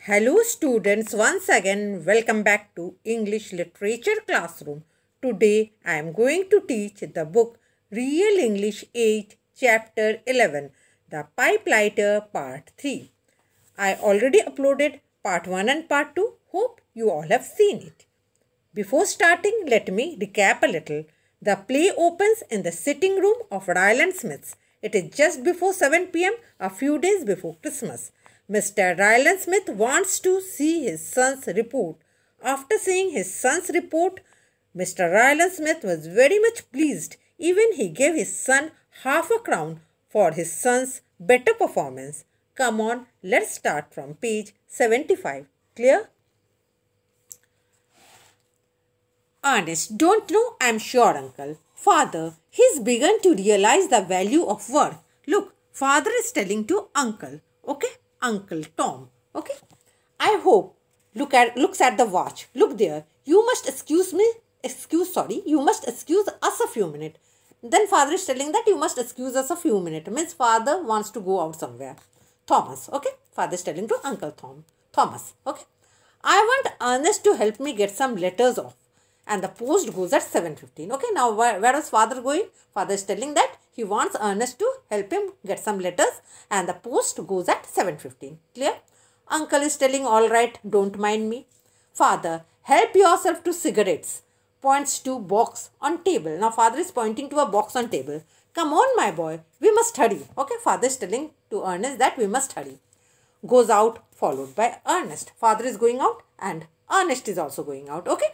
Hello students, once again welcome back to English Literature Classroom. Today I am going to teach the book Real English 8 Chapter 11 The Pipelighter Part 3. I already uploaded Part 1 and Part 2. Hope you all have seen it. Before starting, let me recap a little. The play opens in the sitting room of Ryland Smith's. It is just before 7 p.m., a few days before Christmas. Mr. Ryland Smith wants to see his son's report. After seeing his son's report, Mr. Ryland Smith was very much pleased. Even he gave his son half a crown for his son's better performance. Come on, let's start from page 75. Clear? Ernest, don't know, I'm sure, uncle. Father, he's begun to realize the value of work. Look, father is telling to uncle. Okay? Uncle Tom. Okay? I hope. Looks at the watch. Look there. You must you must excuse us a few minutes. Then father is telling that you must excuse us a few minutes. Means father wants to go out somewhere. Thomas. Okay? Father is telling to Uncle Thomas. Okay? I want Ernest to help me get some letters off. And the post goes at 7:15. Okay, now where is father going? Father is telling that he wants Ernest to help him get some letters and the post goes at 7:15. Clear? Uncle is telling, all right, don't mind me. Father, help yourself to cigarettes. Points to box on table. Now father is pointing to a box on table. Come on, my boy, we must hurry. Okay, father is telling to Ernest that we must hurry. Goes out followed by Ernest. Father is going out and Ernest is also going out. Okay.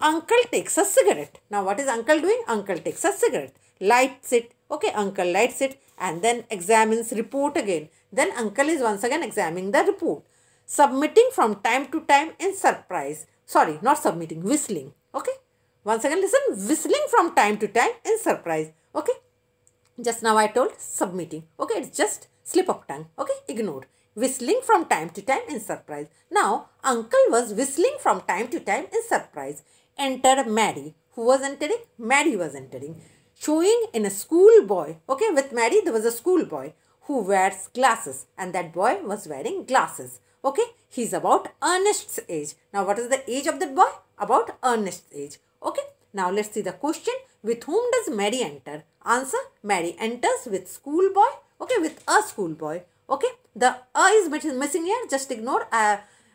Uncle takes a cigarette. Now what is uncle doing? Uncle takes a cigarette. Lights it. Okay, uncle lights it and then examines report again. Then uncle is once again examining the report. Submitting from time to time in surprise. Sorry, not submitting, whistling. Okay. Once again listen, whistling from time to time in surprise. Okay. Just now I told submitting. Okay, it's just slip of tongue. Okay, ignored. Whistling from time to time in surprise. Now, uncle was whistling from time to time in surprise. Enter Mary. Who was entering? Mary was entering. Showing in a schoolboy. Okay, with Mary there was a schoolboy who wears glasses and that boy was wearing glasses. Okay, he's about Ernest's age. Now, what is the age of that boy? About Ernest's age. Okay, now let's see the question. With whom does Mary enter? Answer, Mary enters with schoolboy. Okay, with a schoolboy. Okay, the is missing here. Just ignore.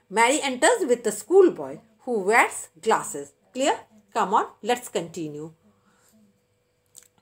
Mary enters with the schoolboy who wears glasses. Clear? Come on, let's continue.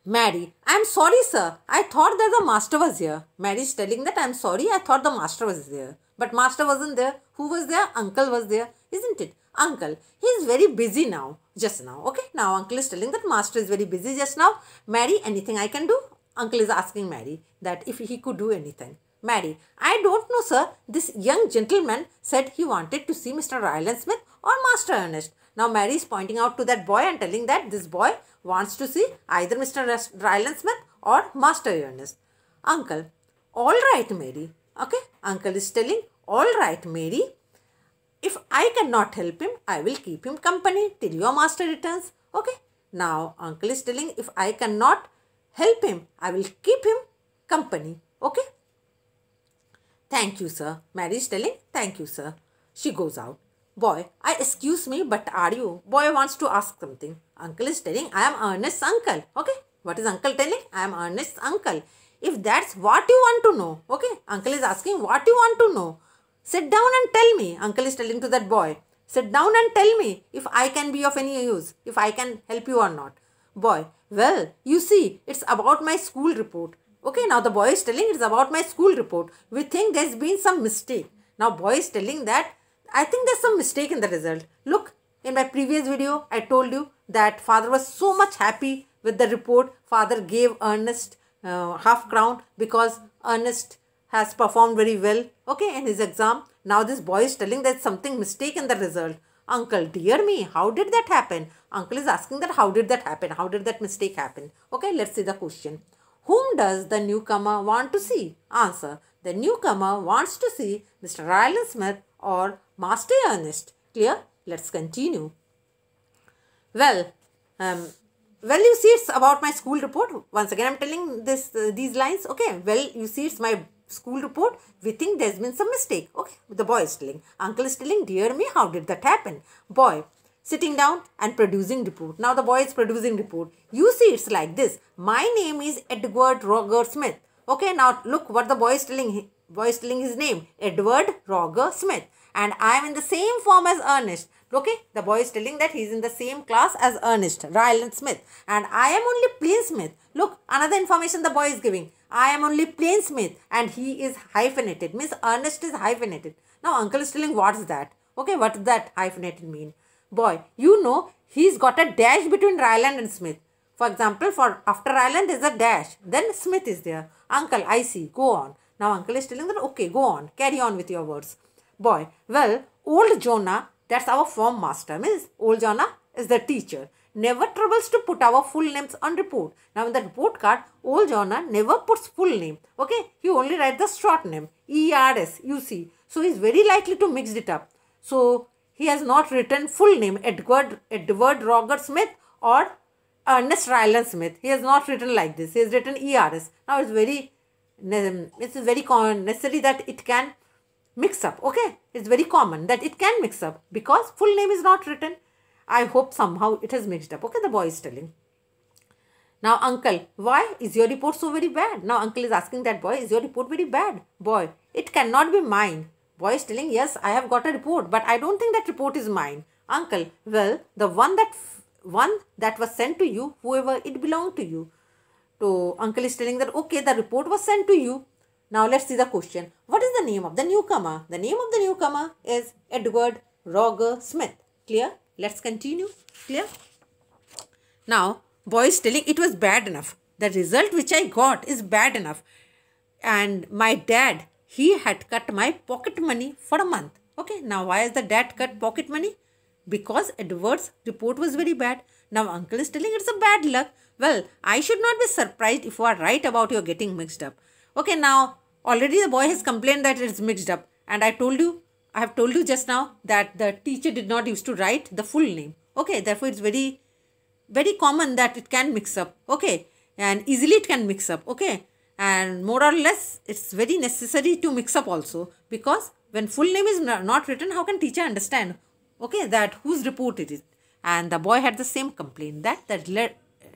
Mary, I'm sorry, sir. I thought that the master was here. Mary is telling that I'm sorry. I thought the master was there. But master wasn't there. Who was there? Uncle was there. Isn't it? Uncle, he is very busy now. Just now. Okay. Now uncle is telling that master is very busy just now. Mary, anything I can do? Uncle is asking Mary that if he could do anything. Mary, I don't know, sir. This young gentleman said he wanted to see Mr. Ryland Smith or Master Ernest. Now Mary is pointing out to that boy and telling that this boy wants to see either Mr. Ryland Smith or Master Ernest. Uncle, all right, Mary. Okay. Uncle is telling, all right, Mary. If I cannot help him, I will keep him company till your master returns. Okay. Now uncle is telling, if I cannot help him, I will keep him company. Okay. Thank you, sir. Mary is telling, thank you, sir. She goes out. Boy, excuse me, but are you? Boy wants to ask something. Uncle is telling, I am Ernest's uncle. Okay. What is uncle telling? I am Ernest's uncle. If that's what you want to know. Okay. Uncle is asking what you want to know. Sit down and tell me. Uncle is telling to that boy. Sit down and tell me if I can be of any use. If I can help you or not. Boy, well, you see, it's about my school report. Okay, now the boy is telling it's about my school report. We think there's been some mistake. Now boy is telling that I think there's some mistake in the result. Look, in my previous video, I told you that father was so much happy with the report. Father gave Ernest half crown because Ernest has performed very well, okay, in his exam. Now this boy is telling there's something mistake in the result. Uncle, dear me, how did that happen? Uncle is asking that how did that happen? How did that mistake happen? Okay, let's see the question. Whom does the newcomer want to see? Answer. The newcomer wants to see Mr. Ryland Smith or Master Ernest. Clear? Let's continue. Well, you see, it's about my school report. Once again, I'm telling these lines. Okay. Well, you see, it's my school report, we think there's been some mistake. Okay, the boy is telling. Uncle is telling, dear me, how did that happen? Boy, sitting down and producing report. Now the boy is producing report. You see, it's like this. My name is Edward Roger Smith. Okay, now look what the boy is telling. Boy is telling his name, Edward Roger Smith. And I am in the same form as Ernest. Okay, the boy is telling that he is in the same class as Ernest, Ryland Smith. And I am only plain Smith. Look, another information the boy is giving. I am only plain Smith and he is hyphenated. Means Ernest is hyphenated. Now uncle is telling what's that? Okay, what does that hyphenated mean? Boy, you know, he's got a dash between Ryland and Smith. For example, for after Ryland is a dash. Then Smith is there. Uncle, I see. Go on. Now uncle is telling that, okay, go on. Carry on with your words. Boy, well, old Jonah, that's our form master. Means old Jonah is the teacher. Never troubles to put our full names on report. Now in the report card, old Jonah never puts full name. Okay, he only writes the short name. ERS, you see. So he's very likely to mix it up. So he has not written full name Edward Roger Smith or Ernest Ryland Smith. He has not written like this. He has written ERS. Now it's very necessary that it can mix up. Okay, it's very common that it can mix up because full name is not written. I hope somehow it has mixed up. Okay, the boy is telling. Now, uncle, why is your report so very bad? Now, uncle is asking that boy, is your report very bad? Boy, it cannot be mine. Boy is telling, yes, I have got a report, but I don't think that report is mine. Uncle, well, the one that was sent to you, whoever it belonged to you. So, uncle is telling that, okay, the report was sent to you. Now, let's see the question. What is the name of the newcomer? The name of the newcomer is Edward Roger Smith. Clear? Let's continue. Clear? Now, boy is telling it was bad enough. The result which I got is bad enough. And my dad, he had cut my pocket money for a month. Okay, now why has the dad cut pocket money? Because Edward's report was very bad. Now uncle is telling it's a bad luck. Well, I should not be surprised if you are right about your getting mixed up. Okay, now already the boy has complained that it's mixed up. And I have told you just now that the teacher did not used to write the full name. Okay, therefore it's very common that it can mix up. Okay, and easily it can mix up. Okay, and more or less it's very necessary to mix up also, because when full name is not written, how can teacher understand, okay, that whose report it is? And the boy had the same complaint that the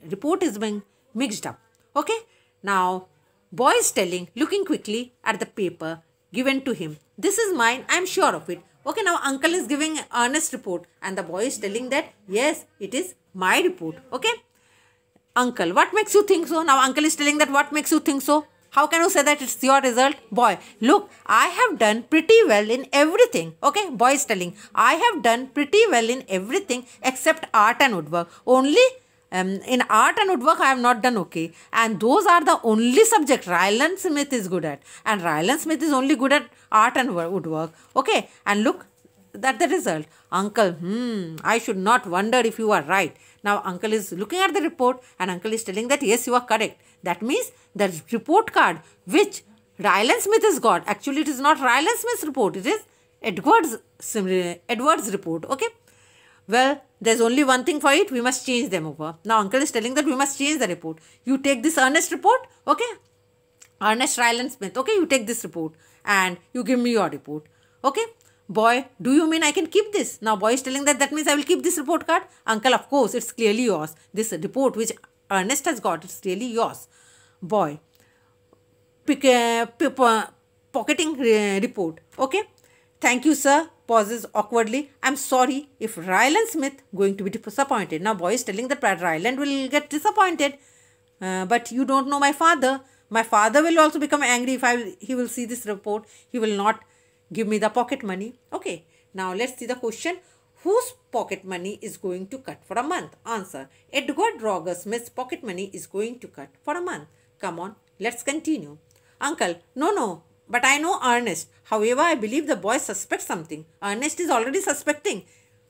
report is being mixed up. Okay, now boy is telling, looking quickly at the paper given to him, this is mine, I am sure of it. Okay, now uncle is giving Ernest's report and the boy is telling that, yes, it is my report. Okay, uncle, what makes you think so? Now uncle is telling that, what makes you think so? How can you say that it's your result? Boy, look, I have done pretty well in everything. Okay, boy is telling, I have done pretty well in everything except art and woodwork. Only in art and woodwork I have not done okay. And those are the only subject Ryland Smith is good at. And Ryland Smith is only good at art and woodwork. Okay, and look, that's the result. Uncle, I should not wonder if you are right. Now uncle is looking at the report and uncle is telling that yes, you are correct. That means the report card which Ryland Smith has got, actually it is not Ryland Smith's report, it is Edward's report. Okay, well, there's only one thing for it, we must change them over. Now uncle is telling that we must change the report. You take this Ernest report, okay, Ernest Ryland Smith, okay, you take this report and you give me your report. Okay, boy, do you mean I can keep this? Now boy is telling that means I will keep this report card. Uncle, of course, it's clearly yours. This report which Ernest has got, it's really yours. Boy, pocketing report. Okay, thank you, sir. Pauses awkwardly. I'm sorry if Ryland Smith going to be disappointed. Now boy is telling that Ryland will get disappointed. But you don't know my father. My father will also become angry if he will see this report. He will not give me the pocket money. Okay, now let's see the question. Whose pocket money is going to cut for a month? Answer. Edward Roger Smith's pocket money is going to cut for a month. Come on, let's continue. Uncle, no, but I know Ernest. However, I believe the boy suspects something. Ernest is already suspecting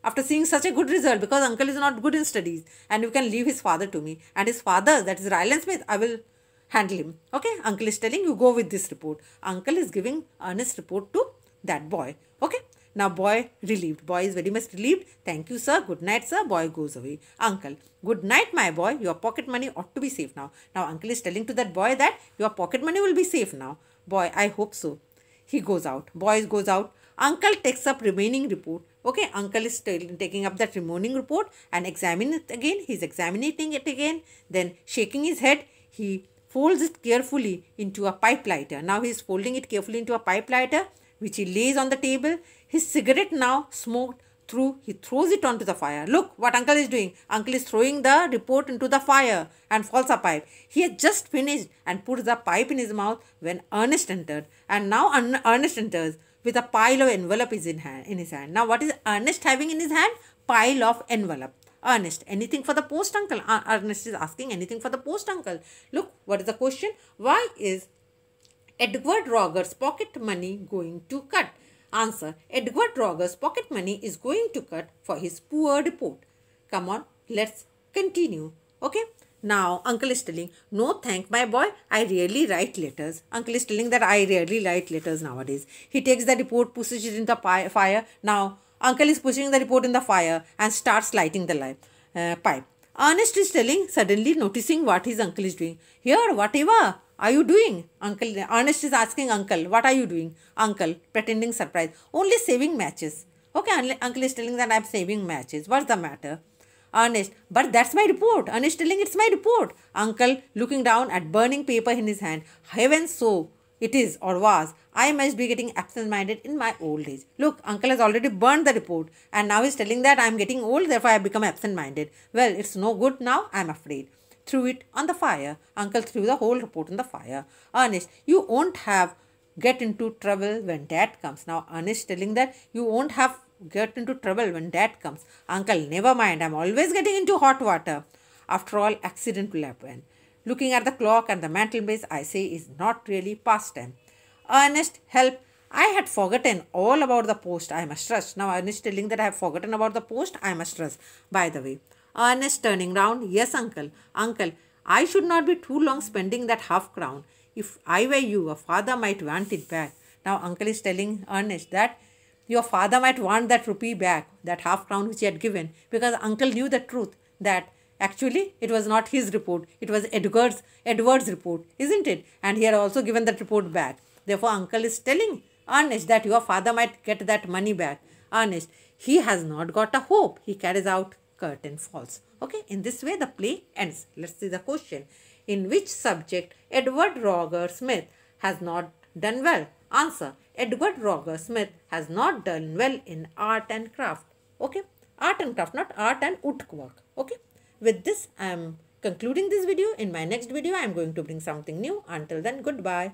after seeing such a good result, because uncle is not good in studies and you can leave his father to me. And his father, that is Ryland Smith, I will handle him. Okay, uncle is telling you go with this report. Uncle is giving Ernest's report to that boy. Okay, now boy relieved. Boy is very much relieved. Thank you, sir. Good night, sir. Boy goes away. Uncle, good night, my boy. Your pocket money ought to be safe now. Now uncle is telling to that boy that your pocket money will be safe now. Boy, I hope so. He goes out. Boy goes out. Uncle takes up remaining report. Okay, uncle is still taking up that remaining report and examining it again. He's examining it again. Then shaking his head, he folds it carefully into a pipe lighter. Now he's folding it carefully into a pipe lighter, which he lays on the table. His cigarette now smoked through, he throws it onto the fire. Look what uncle is doing. Uncle is throwing the report into the fire and falls a pipe. He had just finished and put the pipe in his mouth when Ernest entered. And now Ernest enters with a pile of envelope in his hand. Now what is Ernest having in his hand? Pile of envelope. Ernest, anything for the post, uncle? Ernest is asking, anything for the post, uncle? Look, what is the question? Why is Edward Rogers' pocket money going to cut? Answer, Edward Rogers' pocket money is going to cut for his poor report. Come on, let's continue. Okay. Now, uncle is telling, no thank my boy, I rarely write letters. Uncle is telling that I rarely write letters nowadays. He takes the report, pushes it in the fire. Now, uncle is pushing the report in the fire and starts lighting the pipe. Ernest is telling, suddenly noticing what his uncle is doing. Here, whatever are you doing? Uncle, Ernest is asking uncle, what are you doing? Uncle, pretending surprise. Only saving matches. Okay, uncle is telling that I'm saving matches. What's the matter? Ernest, but that's my report. Ernest telling it's my report. Uncle looking down at burning paper in his hand. Heavens, so it is or was. I must be getting absent-minded in my old age. Look, uncle has already burned the report and now he's telling that I'm getting old, therefore I have become absent-minded. Well, it's no good now, I'm afraid. Threw it on the fire. Uncle threw the whole report on the fire. Ernest, you won't have get into trouble when dad comes. Now, Ernest telling that you won't have get into trouble when dad comes. Uncle, never mind, I'm always getting into hot water. After all, accident will happen. Looking at the clock and the mantelpiece, I say is not really past time. Ernest, help. I had forgotten all about the post. I must rush. Now Ernest telling that I have forgotten about the post. I must rush. By the way, Ernest turning round. Yes, uncle. Uncle, I should not be too long spending that half-crown. If I were you, a father might want it back. Now uncle is telling Ernest that your father might want that rupee back, that half-crown which he had given, because uncle knew the truth that actually it was not his report. It was Edward's report, isn't it? And he had also given that report back. Therefore, uncle is telling Ernest that your father might get that money back. Ernest, he has not got a hope. He carries out curtain falls. Okay, in this way the play ends. Let's see the question. In which subject Edward Rogers Smith has not done well? Answer, Edward Rogers Smith has not done well in art and craft. Okay, art and craft, not art and woodwork. Okay, with this I am concluding this video. In my next video I am going to bring something new. Until then, goodbye.